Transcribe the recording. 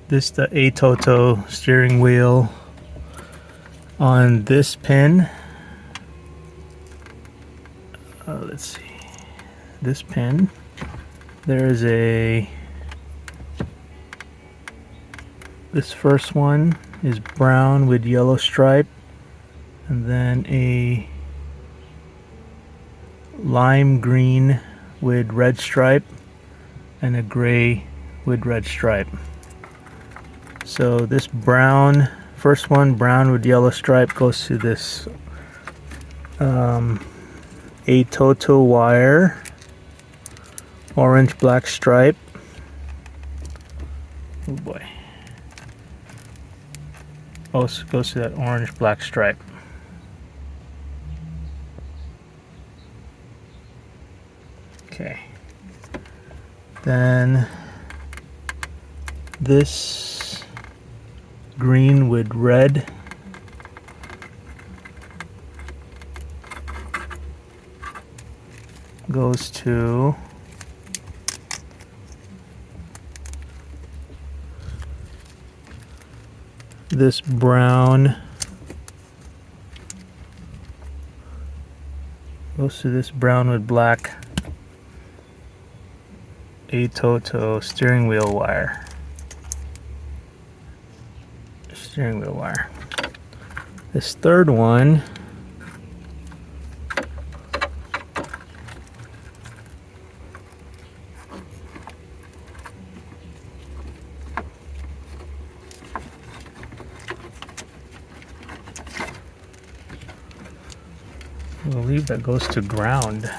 This the Atoto steering wheel. On this pin, let's see, this pin, there is this first one is brown with yellow stripe, and then a lime green with red stripe, and a gray with red stripe. So this brown, first one, brown with yellow stripe, goes to this Atoto wire, orange black stripe. Oh boy. Also goes to that orange black stripe. Okay. Then this green with red, goes to this brown, goes to this brown with black Atoto steering wheel wire. Steering wheel wire. This third one I believe that goes to ground.